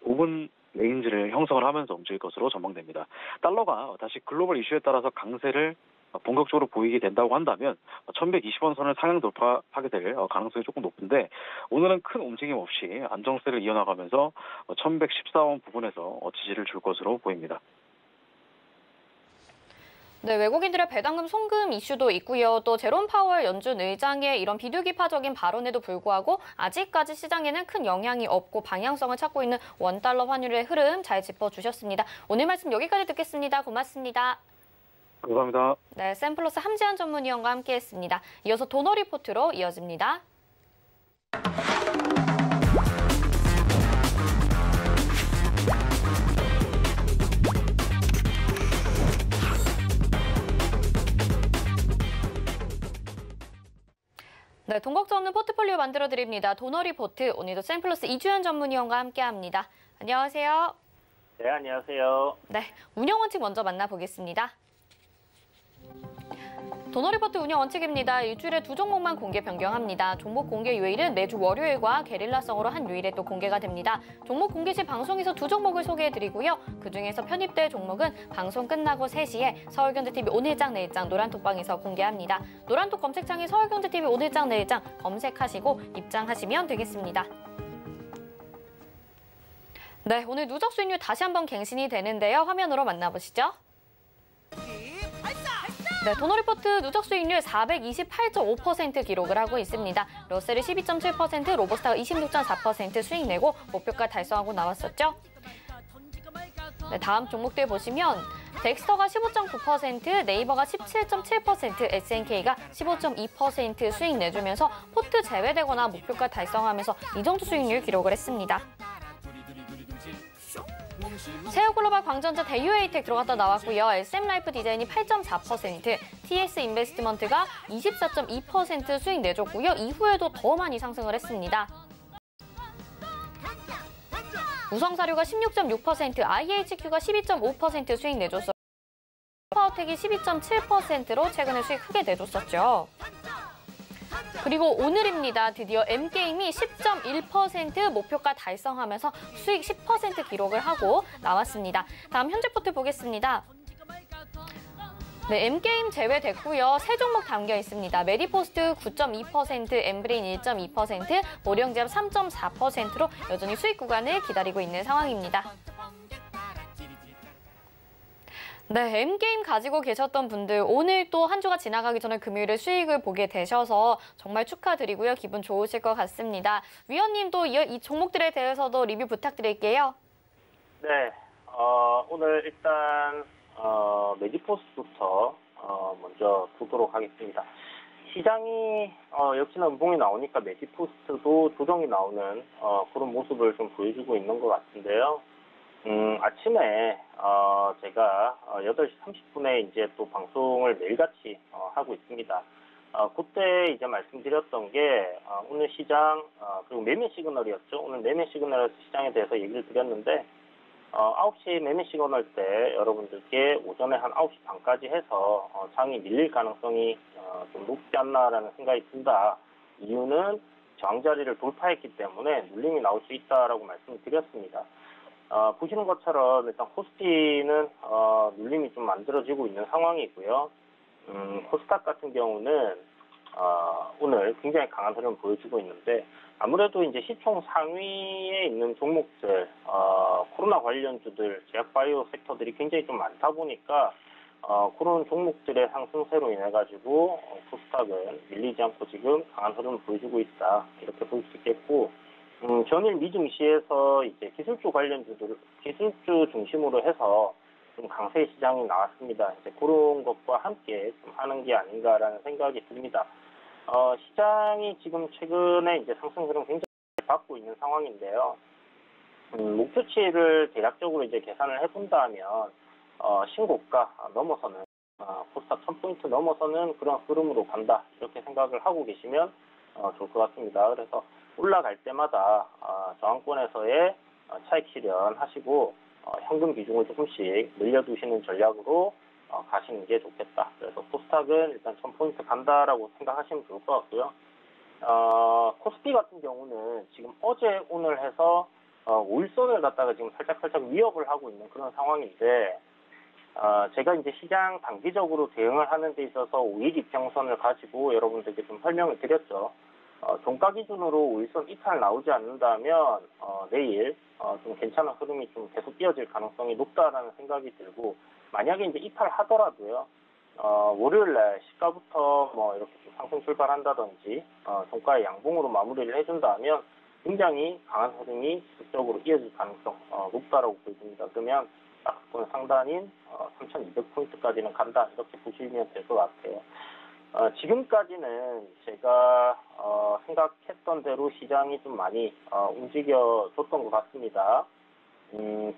5분 레인지를 형성을 하면서 움직일 것으로 전망됩니다. 달러가 다시 글로벌 이슈에 따라서 강세를 본격적으로 보이게 된다고 한다면 1120원 선을 상향 돌파하게 될 가능성이 조금 높은데, 오늘은 큰 움직임 없이 안정세를 이어나가면서 1114원 부분에서 지지를 줄 것으로 보입니다. 네, 외국인들의 배당금 송금 이슈도 있고요. 또 제롬 파월 연준 의장의 이런 비둘기파적인 발언에도 불구하고 아직까지 시장에는 큰 영향이 없고 방향성을 찾고 있는 원달러 환율의 흐름 잘 짚어주셨습니다. 오늘 말씀 여기까지 듣겠습니다. 고맙습니다. 감사합니다. 네, 샘플러스 함지한 전문위원과 함께했습니다. 이어서 도너 리포트로 이어집니다. 네, 돈 걱정 없는 포트폴리오 만들어드립니다. 도너 리포트, 오늘도 샘플러스 이주연 전문위원과 함께합니다. 안녕하세요. 네, 안녕하세요. 네, 운영 원칙 먼저 만나보겠습니다. 도너 리포트 운영 원칙입니다. 일주일에 2종목만 공개 변경합니다. 종목 공개 요일은 매주 월요일과 게릴라성으로 한 요일에 또 공개가 됩니다. 종목 공개 시 방송에서 2종목을 소개해드리고요. 그중에서 편입될 종목은 방송 끝나고 3시에 서울경제TV 오늘장 내일장 노란톡방에서 공개합니다. 노란톡 검색창에 서울경제TV 오늘장 내일장 검색하시고 입장하시면 되겠습니다. 네, 오늘 누적 수익률 다시 한번 갱신이 되는데요. 화면으로 만나보시죠. 네, 도너 리포트 누적 수익률 428.5% 기록을 하고 있습니다. 러셀이 12.7%, 로버스타가 26.4% 수익 내고 목표가 달성하고 나왔었죠. 네, 다음 종목들 보시면 덱스터가 15.9%, 네이버가 17.7%, SNK가 15.2% 수익 내주면서 포트 제외되거나 목표가 달성하면서 이 정도 수익률 기록을 했습니다. 세어글로벌 광전자 대유에이텍 들어갔다 나왔고요. SM라이프 디자인이 8.4%, TS 인베스트먼트가 24.2% 수익 내줬고요. 이후에도 더 많이 상승을 했습니다. 우성사료가 16.6%, IHQ가 12.5% 수익 내줬어요. 파워텍이 12.7%로 최근에 수익 크게 내줬었죠. 그리고 오늘입니다. 드디어 M게임이 10.1% 목표가 달성하면서 수익 10% 기록을 하고 나왔습니다. 다음 현재 포트 보겠습니다. 네, M게임 제외됐고요. 세 종목 담겨 있습니다. 메디포스트 9.2%, 엠브레인 1.2%, 모령제압 3.4%로 여전히 수익 구간을 기다리고 있는 상황입니다. 네, M게임 가지고 계셨던 분들 오늘 또 한 주가 지나가기 전에 금요일에 수익을 보게 되셔서 정말 축하드리고요. 기분 좋으실 것 같습니다. 위원님도 이 종목들에 대해서도 리뷰 부탁드릴게요. 네, 오늘 일단 메디포스부터 먼저 보도록 하겠습니다. 시장이 역시나 음봉이 나오니까 메디포스트도 조정이 나오는 그런 모습을 좀 보여주고 있는 것 같은데요. 아침에 제가 8시 30분에 이제 또 방송을 매일같이 하고 있습니다. 그때 이제 말씀드렸던 게 오늘 시장 그리고 매매 시그널이었죠. 오늘 매매 시그널에서 시장에 대해서 얘기를 드렸는데 9시 매매 시그널 때 여러분들께 오전에 한 9시 반까지 해서 장이 밀릴 가능성이 좀 높지 않나라는 생각이 든다. 이유는 저항자리를 돌파했기 때문에 눌림이 나올 수 있다라고 말씀을 드렸습니다. 보시는 것처럼 일단 코스피는 눌림이 좀 만들어지고 있는 상황이고요. 코스닥 같은 경우는 오늘 굉장히 강한 흐름을 보여주고 있는데 아무래도 이제 시총 상위에 있는 종목들, 코로나 관련주들, 제약바이오 섹터들이 굉장히 좀 많다 보니까 그런 종목들의 상승세로 인해 가지고 코스닥은 밀리지 않고 지금 강한 흐름을 보여주고 있다 이렇게 볼 수 있겠고. 전일 미증시에서 이제 기술주 관련주들, 기술주 중심으로 해서 좀 강세 시장이 나왔습니다. 이제 그런 것과 함께 좀 하는 게 아닌가라는 생각이 듭니다. 시장이 지금 최근에 이제 상승 흐름 굉장히 받고 있는 상황인데요. 목표치를 대략적으로 이제 계산을 해본다면, 신고가 넘어서는, 코스닥 1000포인트 넘어서는 그런 흐름으로 간다. 이렇게 생각을 하고 계시면, 좋을 것 같습니다. 그래서 올라갈 때마다 저항권에서의 차익 실현하시고 현금 비중을 조금씩 늘려두시는 전략으로 가시는 게 좋겠다. 그래서 코스닥은 일단 1000포인트 간다라고 생각하시면 좋을 것 같고요. 코스피 같은 경우는 지금 어제 오늘 해서 5일선을 갖다가 지금 살짝 위협을 하고 있는 그런 상황인데 제가 이제 시장 단기적으로 대응을 하는 데 있어서 5일 이평선을 가지고 여러분들께 좀 설명을 드렸죠. 종가 기준으로 5일선 이탈 나오지 않는다면 내일 좀 괜찮은 흐름이 좀 계속 이어질 가능성이 높다라는 생각이 들고 만약에 이제 이탈하더라도요 월요일날 시가부터 뭐 이렇게 좀 상승 출발한다든지 종가의 양봉으로 마무리를 해준다면 굉장히 강한 흐름이 지속적으로 이어질 가능성 높다라고 보여집니다. 그러면 딱 상단인 3,200포인트까지는 간다 이렇게 보시면 될 것 같아요. 지금까지는 제가 생각했던 대로 시장이 좀 많이 움직여줬던 것 같습니다.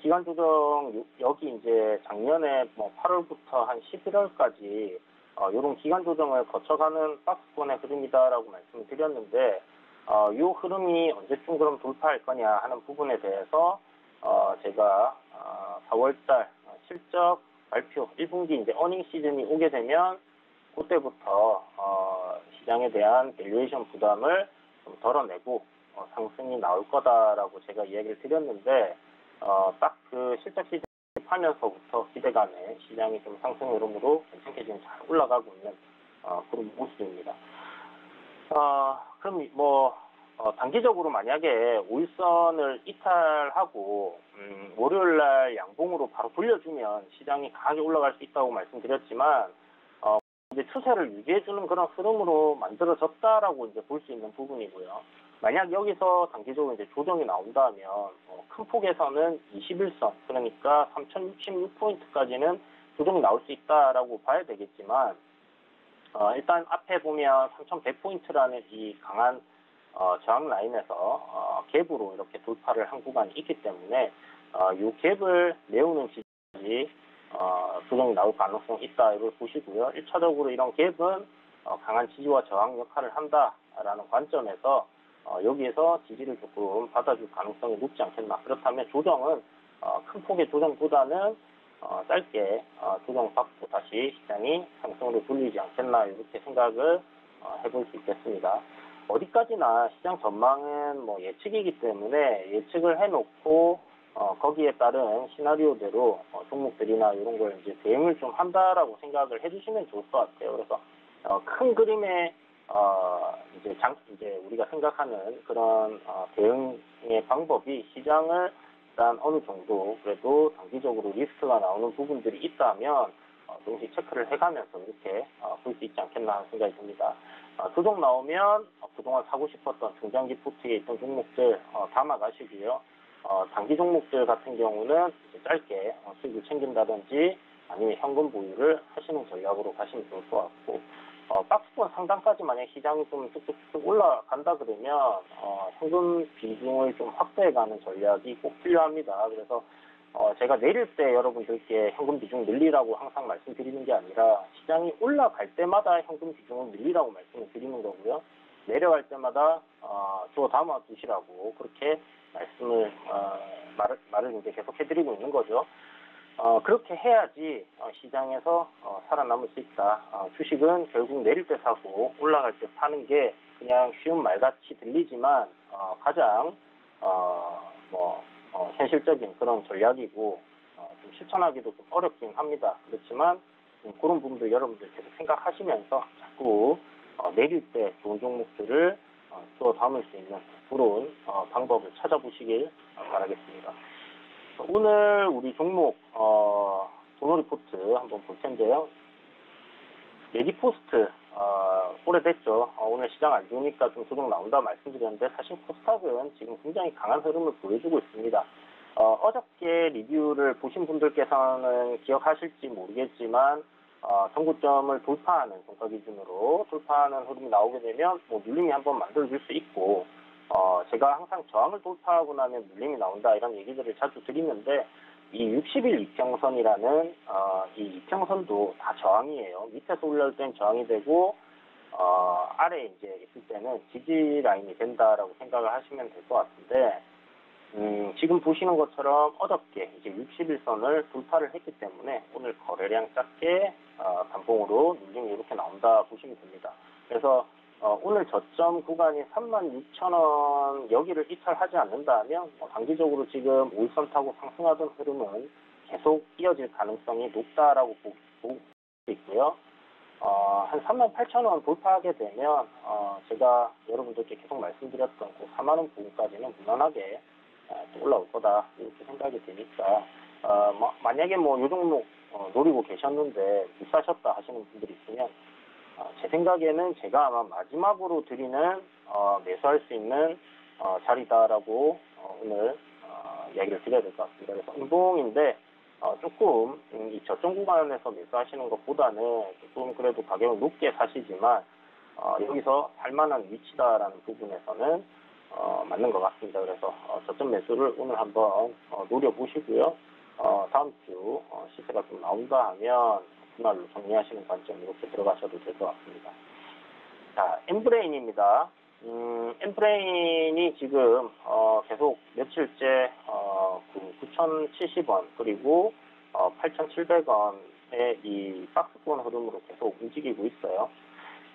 기간 조정 여기 이제 작년에 뭐 8월부터 한 11월까지 이런 기간 조정을 거쳐가는 박스권의 흐름이다라고 말씀을 드렸는데 이 흐름이 언제쯤 그럼 돌파할 거냐 하는 부분에 대해서 제가 4월달 실적 발표 1분기 이제 어닝 시즌이 오게 되면 그때부터 시장에 대한 밸류에이션 부담을 좀 덜어내고 상승이 나올 거다라고 제가 이야기를 드렸는데 딱 그 실적 시즌 하면서부터 기대감에 시장이 좀 상승 흐름으로 괜찮게 지금 잘 올라가고 있는 그런 모습입니다. 그럼 뭐 단기적으로 만약에 5일선을 이탈하고 월요일날 양봉으로 바로 돌려주면 시장이 강하게 올라갈 수 있다고 말씀드렸지만 이제 추세를 유지해주는 그런 흐름으로 만들어졌다라고 이제 볼 수 있는 부분이고요. 만약 여기서 단기적으로 이제 조정이 나온다면 큰 폭에서는 21선 그러니까 3,066포인트까지는 조정이 나올 수 있다라고 봐야 되겠지만 일단 앞에 보면 3,100포인트라는 이 강한 저항 라인에서 갭으로 이렇게 돌파를 한 구간이 있기 때문에 이 갭을 메우는 지지까지 조정이 나올 가능성이 있다 이걸 보시고요. 1차적으로 이런 갭은 강한 지지와 저항 역할을 한다라는 관점에서 여기에서 지지를 조금 받아줄 가능성이 높지 않겠나. 그렇다면 조정은 큰 폭의 조정보다는 짧게 조정받고 다시 시장이 상승으로 돌리지 않겠나 이렇게 생각을 해볼 수 있겠습니다. 어디까지나 시장 전망은 뭐 예측이기 때문에 예측을 해놓고 거기에 따른 시나리오대로 종목들이나 이런 걸 이제 대응을 좀 한다라고 생각을 해주시면 좋을 것 같아요. 그래서 큰 그림의 이제 우리가 생각하는 그런 대응의 방법이 시장을 일단 어느 정도 그래도 단기적으로 리스크가 나오는 부분들이 있다면 조금씩 체크를 해가면서 이렇게 볼 수 있지 않겠나 하는 생각이 듭니다. 조정 나오면 그동안 사고 싶었던 중장기 포트에 있던 종목들 담아가시고요. 단기 종목들 같은 경우는 이제 짧게 수익을 챙긴다든지 아니면 현금 보유를 하시는 전략으로 가시면 좋을 것 같고, 박스권 상단까지 만약 시장이 좀 뚝뚝뚝 올라간다 그러면 현금 비중을 좀 확대해가는 전략이 꼭 필요합니다. 그래서 제가 내릴 때 여러분들께 현금 비중 늘리라고 항상 말씀드리는 게 아니라 시장이 올라갈 때마다 현금 비중을 늘리라고 말씀을 드리는 거고요. 내려갈 때마다 주워 담아 두시라고 그렇게 말을 이제 계속 해드리고 있는 거죠. 그렇게 해야지 시장에서 살아남을 수 있다. 주식은 결국 내릴 때 사고 올라갈 때 파는 게 그냥 쉬운 말같이 들리지만 가장 현실적인 그런 전략이고 좀 실천하기도 좀 어렵긴 합니다. 그렇지만 그런 부분도 여러분들 계속 생각하시면서 자꾸 내릴 때 좋은 종목들을 또 담을 수 있는 그런 방법을 찾아보시길 바라겠습니다. 오늘 우리 종목 도노 리포트 한번 볼 텐데요. 메디포스트 오래됐죠. 오늘 시장 안 좋으니까 좀 조정 나온다 말씀드렸는데 사실 코스닥은 지금 굉장히 강한 흐름을 보여주고 있습니다. 어저께 리뷰를 보신 분들께서는 기억하실지 모르겠지만 정고점을 돌파하는 종가 기준으로 돌파하는 흐름이 나오게 되면 눌림이 한번 만들어질 수 있고, 제가 항상 저항을 돌파하고 나면 눌림이 나온다 이런 얘기들을 자주 드리는데, 이 60일 이평선이라는 이 이평선도 다 저항이에요. 밑에서 올라올 땐 저항이 되고 아래에 이제 있을 때는 지지 라인이 된다라고 생각을 하시면 될 것 같은데, 지금 보시는 것처럼 어저께 이제 61선을 돌파를 했기 때문에 오늘 거래량 작게 단봉으로 눌림이 이렇게 나온다 보시면 됩니다. 그래서 오늘 저점 구간이 36,000원 여기를 이탈하지 않는다면 단기적으로 지금 5일선 타고 상승하던 흐름은 계속 이어질 가능성이 높다라고 보고 있고요. 한 38,000원 돌파하게 되면 제가 여러분들께 계속 말씀드렸던 그 4만원 부분까지는 무난하게 또 올라올 거다 이렇게 생각이 되니까 만약에 요 종목 노리고 계셨는데 못 사셨다 하시는 분들이 있으면 제 생각에는 제가 아마 마지막으로 드리는 매수할 수 있는 자리다라고 오늘 이야기를 드려야 될 것 같습니다. 그래서 운동인데 조금 이 저점 구간에서 매수하시는 것보다는 조금 그래도 가격을 높게 사시지만 여기서 살만한 위치다라는 부분에서는 맞는 것 같습니다. 그래서 저점 매수를 오늘 한번 노려보시고요. 다음 주 시세가 좀 나온다 하면 분할로 정리하시는 관점 이렇게 들어가셔도 될 것 같습니다. 자, 엔브레인입니다. 엔브레인이 지금 계속 며칠째 9,070원 그리고 8,700원의 이 박스권 흐름으로 계속 움직이고 있어요.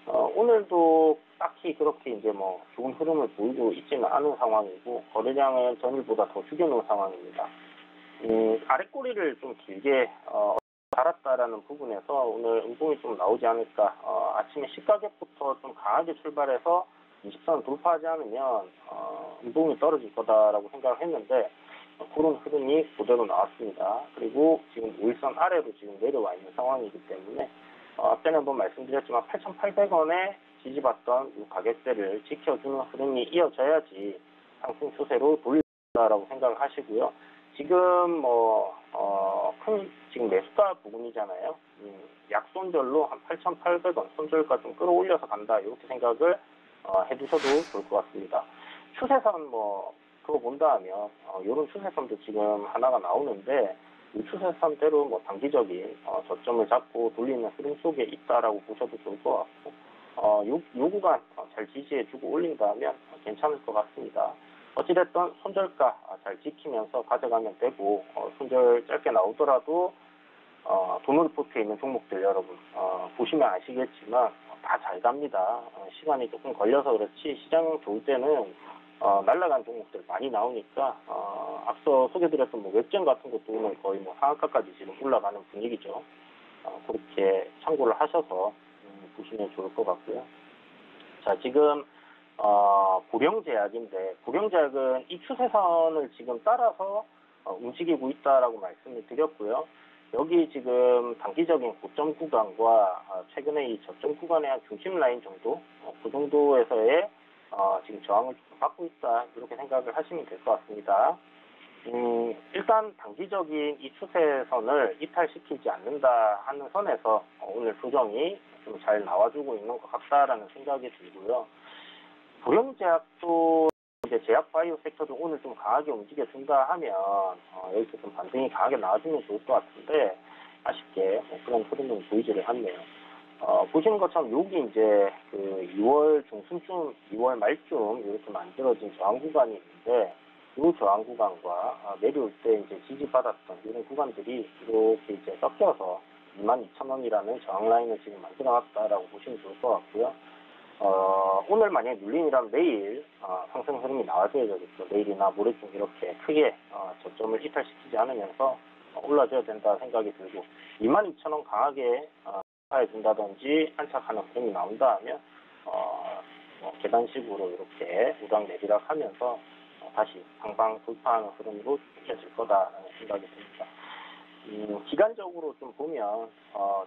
오늘도 딱히 그렇게 이제 좋은 흐름을 보이고 있지는 않은 상황이고 거래량은 전일보다 더 죽여놓은 상황입니다. 아랫꼬리를 좀 길게 달았다라는 부분에서 오늘 음봉이 좀 나오지 않을까. 아침에 시가격부터 좀 강하게 출발해서 20선 돌파하지 않으면 음봉이 떨어질 거다라고 생각을 했는데 그런 흐름이 그대로 나왔습니다. 그리고 지금 5일선 아래로 지금 내려와 있는 상황이기 때문에 앞전에 한번 말씀드렸지만 8,800원에 지지받던 이 가격대를 지켜주는 흐름이 이어져야지 상승 추세로 돌린다라고 생각을 하시고요. 지금 지금 매수가 부분이잖아요. 약손절로 한 8,800원 손절가 좀 끌어올려서 간다 이렇게 생각을 해두셔도 좋을 것 같습니다. 추세선 그거 본다 하면 이런 추세선도 지금 하나가 나오는데 이 추세선대로 단기적인 저점을 잡고 돌리는 흐름 속에 있다라고 보셔도 좋을 것 같고 요 구간 잘 지지해주고 올린다면 괜찮을 것 같습니다. 어찌됐든 손절가 잘 지키면서 가져가면 되고 손절 짧게 나오더라도 도노 리포트에 있는 종목들 여러분 보시면 아시겠지만 다 잘 갑니다. 시간이 조금 걸려서 그렇지 시장 좋을 때는 날라간 종목들 많이 나오니까 앞서 소개드렸던 뭐 웹젠 같은 것도 오늘 거의 뭐 상한가까지 지금 올라가는 분위기죠. 그렇게 참고를 하셔서 보시면 좋을 것 같고요. 자, 지금 보령제약인데 보령제약은 이 추세선을 지금 따라서 움직이고 있다라고 말씀을 드렸고요. 여기 지금 단기적인 고점 구간과 최근에 이 저점 구간의 한 중심 라인 정도, 그 정도에서의 지금 저항을 받고 있다, 이렇게 생각을 하시면 될 것 같습니다. 일단 단기적인 이 추세선을 이탈시키지 않는다 하는 선에서 오늘 조정이 좀 잘 나와주고 있는 것 같다라는 생각이 들고요. 보령제약도 이제 제약 바이오 섹터도 오늘 좀 강하게 움직여준다 하면 여기서 좀 반등이 강하게 나와주면 좋을 것 같은데 아쉽게 그런 흐름은 보이지를 않네요. 보시는 것처럼 여기 이제 그 2월 중순쯤, 2월 말쯤 이렇게 만들어진 저항 구간이 있는데 이 저항 구간과 내려올 때 이제 지지받았던 이런 구간들이 이렇게 이제 섞여서 22,000원이라는 저항 라인을 지금 만들어놨다라고 보시면 좋을 것 같고요. 오늘 만약에 눌림이라면 내일 상승 흐름이 나와줘야 되겠죠. 내일이나 모레쯤 이렇게 크게 저점을 이탈시키지 않으면서 올라줘야 된다 생각이 들고 22,000원 강하게 해준다든지 안착하는 흐름이 나온다 하면 계단식으로 이렇게 우락내리락 하면서 다시 상방 돌파하는 흐름으로 이어질 거다라는 생각이 듭니다. 기간적으로 좀 보면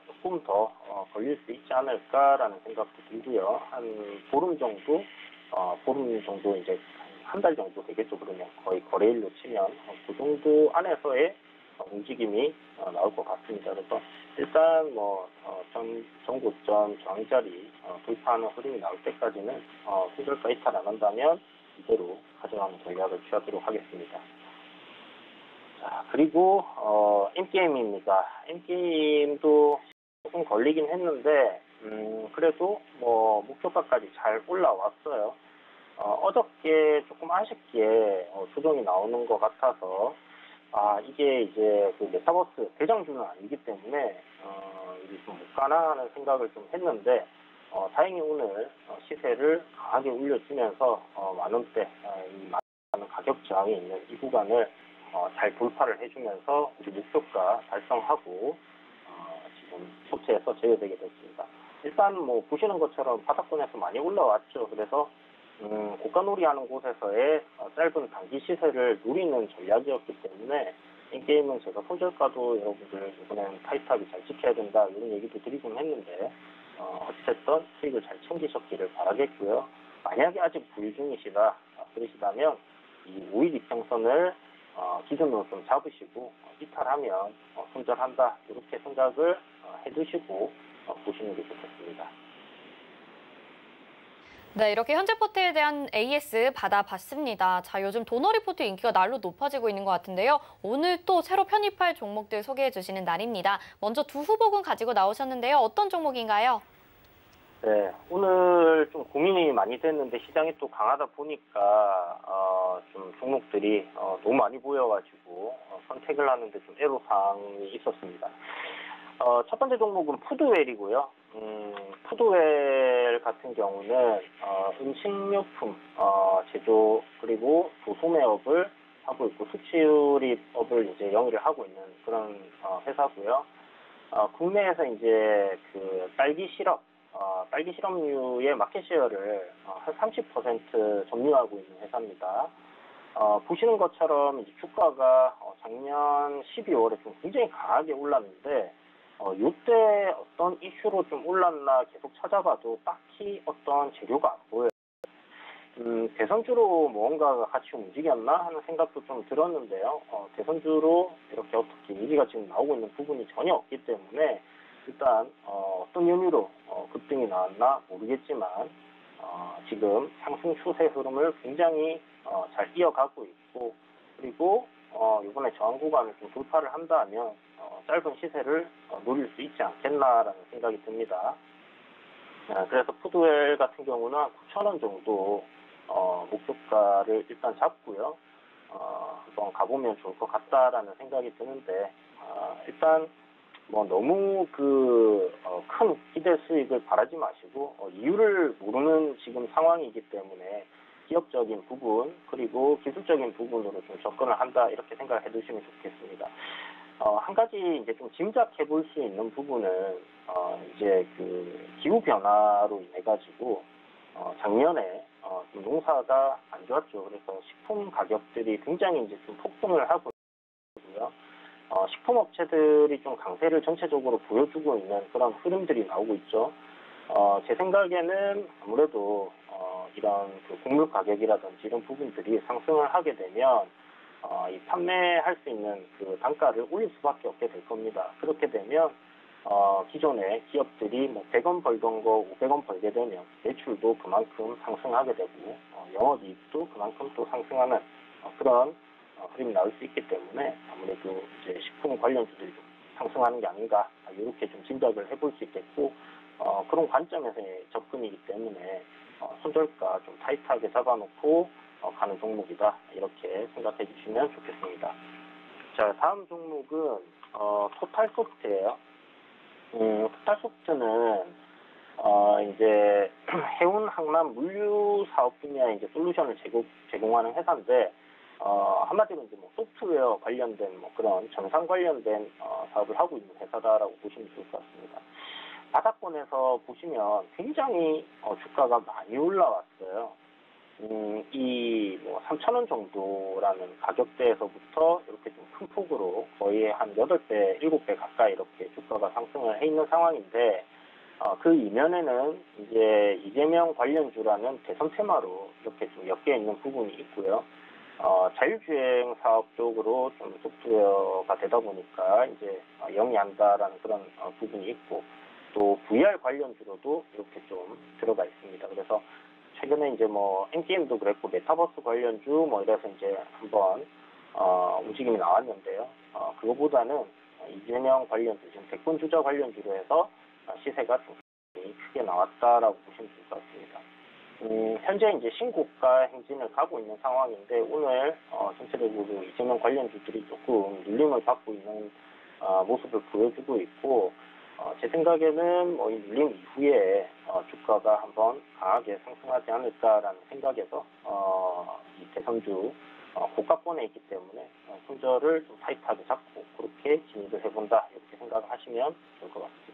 조금 더 걸릴 수 있지 않을까라는 생각도 들고요. 한 보름 정도 이제 한 달 정도 되겠죠. 그러면 거의 거래일로 치면 그 정도 안에서의 움직임이 나올 것 같습니다. 그래서 일단 전고점 저항자리 돌파하는 흐름이 나올 때까지는 손절가 이탈 안 한다면 이대로 가져가는 전략을 취하도록 하겠습니다. 자, 그리고 M게임입니다. M게임도 조금 걸리긴 했는데 그래도 목표가까지 잘 올라왔어요. 어저께 조금 아쉽게 조정이 나오는 것 같아서 이게 이제 그 메타버스 대장주는 아니기 때문에 이게 좀 못 가나 하는 생각을 좀 했는데 다행히 오늘 시세를 강하게 올려주면서 만원대 이 많은 가격 저항이 있는 이 구간을 잘 돌파를 해주면서 우리 목표가 달성하고 지금 소체에서 제외되게 됐습니다. 일단 보시는 것처럼 바닥권에서 많이 올라왔죠. 그래서 고가놀이하는 곳에서의 짧은 단기 시세를 노리는 전략이었기 때문에 이 게임은 제가 손절가도 여러분들 이번에는 타이트하게 잘 지켜야 된다 이런 얘기도 드리곤 했는데 어쨌든 수익을 잘 챙기셨기를 바라겠고요. 만약에 아직 보유 중이시다 그러시다면 이 5일 이평선을 기준으로 좀 잡으시고 이탈하면 손절한다 이렇게 생각을 해두시고 보시는 게 좋겠습니다. 네, 이렇게 현재포트에 대한 AS 받아봤습니다. 자, 요즘 도너리포트 인기가 날로 높아지고 있는 것 같은데요. 오늘 또 새로 편입할 종목들 소개해 주시는 날입니다. 먼저 두 후보군 가지고 나오셨는데요. 어떤 종목인가요? 네, 오늘 좀 고민이 많이 됐는데 시장이 또 강하다 보니까 좀 종목들이 너무 많이 보여가지고 선택을 하는데 좀 애로사항이 있었습니다. 첫 번째 종목은 푸드웰이고요. 푸드웰 같은 경우는 음식료품 제조 그리고 도소매업을 하고 있고 수출입업을 이제 영위를 하고 있는 그런 회사고요. 국내에서 이제 그 딸기 시럽류의 마켓시어를 한 30% 점유하고 있는 회사입니다. 보시는 것처럼 이제 주가가 작년 12월에 좀 굉장히 강하게 올랐는데 이때 어떤 이슈로 좀 올랐나 계속 찾아봐도 딱히 어떤 재료가 안 보여요. 대선주로 뭔가가 같이 움직였나 하는 생각도 좀 들었는데요. 대선주로 이렇게 어떻게 얘기가 지금 나오고 있는 부분이 전혀 없기 때문에 일단 어떤 의미로 급등이 나왔나 모르겠지만 지금 상승 추세 흐름을 굉장히 잘 이어가고 있고 그리고 이번에 저항 구간을 좀 돌파를 한다면 짧은 시세를 노릴 수 있지 않겠나라는 생각이 듭니다. 그래서 푸드웰 같은 경우는 9,000원 정도 목표가를 일단 잡고요. 한번 가보면 좋을 것 같다라는 생각이 드는데 일단 너무 큰 기대 수익을 바라지 마시고 이유를 모르는 지금 상황이기 때문에 기업적인 부분 그리고 기술적인 부분으로 좀 접근을 한다 이렇게 생각을 해두시면 좋겠습니다. 한 가지 이제 좀 짐작해 볼 수 있는 부분은 이제 그 기후 변화로 인해 가지고 작년에 좀 농사가 안 좋았죠. 그래서 식품 가격들이 굉장히 이제 좀 폭등을 하고 있고요. 식품업체들이 좀 강세를 전체적으로 보여주고 있는 그런 흐름들이 나오고 있죠. 제 생각에는 아무래도 이런 그 곡물 가격이라든지 이런 부분들이 상승을 하게 되면 이 판매할 수 있는 그 단가를 올릴 수밖에 없게 될 겁니다. 그렇게 되면 기존의 기업들이 뭐 100원 벌던 거 500원 벌게 되면 매출도 그만큼 상승하게 되고 영업이익도 그만큼 또 상승하는 그런 흐름이 나올 수 있기 때문에 아무래도 이제 식품 관련주들이 좀 상승하는 게 아닌가 이렇게 좀 짐작을 해볼 수 있겠고 그런 관점에서의 접근이기 때문에 손절가 좀 타이트하게 잡아놓고 가는 종목이다 이렇게 생각해 주시면 좋겠습니다. 자, 다음 종목은 토탈소프트예요. 토탈소프트는 이제 해운 항만 물류 사업 분야에 이제 솔루션을 제공하는 회사인데 한마디로 이제 뭐 소프트웨어 관련된 뭐 그런 전산 관련된 사업을 하고 있는 회사다라고 보시면 좋을 것 같습니다. 바닥권에서 보시면 굉장히 주가가 많이 올라왔어요. 이 뭐 3,000원 정도라는 가격대에서부터 이렇게 좀 큰 폭으로 거의 한 8배, 7배 가까이 이렇게 주가가 상승을 해 있는 상황인데 그 이면에는 이제 이재명 관련주라는 대선 테마로 이렇게 좀 엮여 있는 부분이 있고요. 자율주행 사업 쪽으로 좀 소프트웨어가 되다 보니까 이제 영위한다라는 그런 부분이 있고 또 VR 관련주로도 이렇게 좀 들어가 있습니다. 그래서 최근에 이제 뭐 NGM도 그랬고 메타버스 관련주 뭐 이래서 이제 한번 움직임이 나왔는데요. 그거보다는 이재명 관련주, 지금 대권 주자 관련주로 해서 시세가 좀 크게 나왔다라고 보시면 좋을 것 같습니다. 현재 이제 신고가 행진을 가고 있는 상황인데 오늘 전체적으로 이재명 관련주들이 조금 눌림을 받고 있는 모습을 보여주고 있고 제 생각에는 뭐 이 눌림 이후에 주가가 한번 강하게 상승하지 않을까라는 생각에서 이 대선주 고가권에 있기 때문에 손절을 좀 타이트하게 잡고 그렇게 진입을 해본다 이렇게 생각을 하시면 좋을 것 같습니다.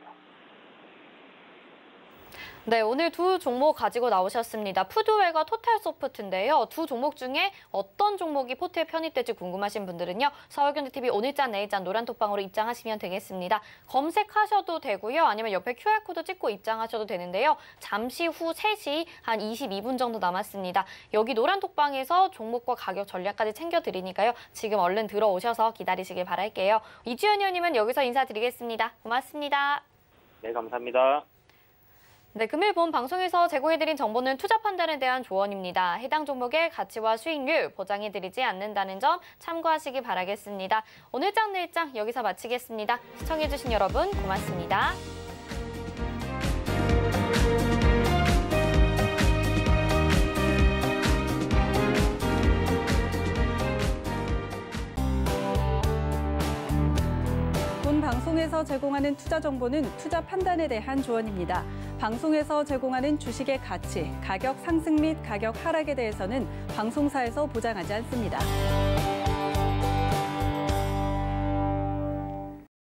네, 오늘 두 종목 가지고 나오셨습니다. 푸드웨어가 토탈소프트인데요. 두 종목 중에 어떤 종목이 포트에 편입될지 궁금하신 분들은요. 서울경제TV 오늘장 내일장 노란톡방으로 입장하시면 되겠습니다. 검색하셔도 되고요. 아니면 옆에 QR코드 찍고 입장하셔도 되는데요. 잠시 후 3시 한 22분 정도 남았습니다. 여기 노란톡방에서 종목과 가격 전략까지 챙겨드리니까요. 지금 얼른 들어오셔서 기다리시길 바랄게요. 이주연 의원님은 여기서 인사드리겠습니다. 고맙습니다. 네, 감사합니다. 네, 금일 본 방송에서 제공해드린 정보는 투자 판단에 대한 조언입니다. 해당 종목의 가치와 수익률 보장해드리지 않는다는 점 참고하시기 바라겠습니다. 오늘장 내일장 여기서 마치겠습니다. 시청해주신 여러분 고맙습니다. 본 방송에서 제공하는 투자 정보는 투자 판단에 대한 조언입니다. 방송에서 제공하는 주식의 가치, 가격 상승 및 가격 하락에 대해서는 방송사에서 보장하지 않습니다.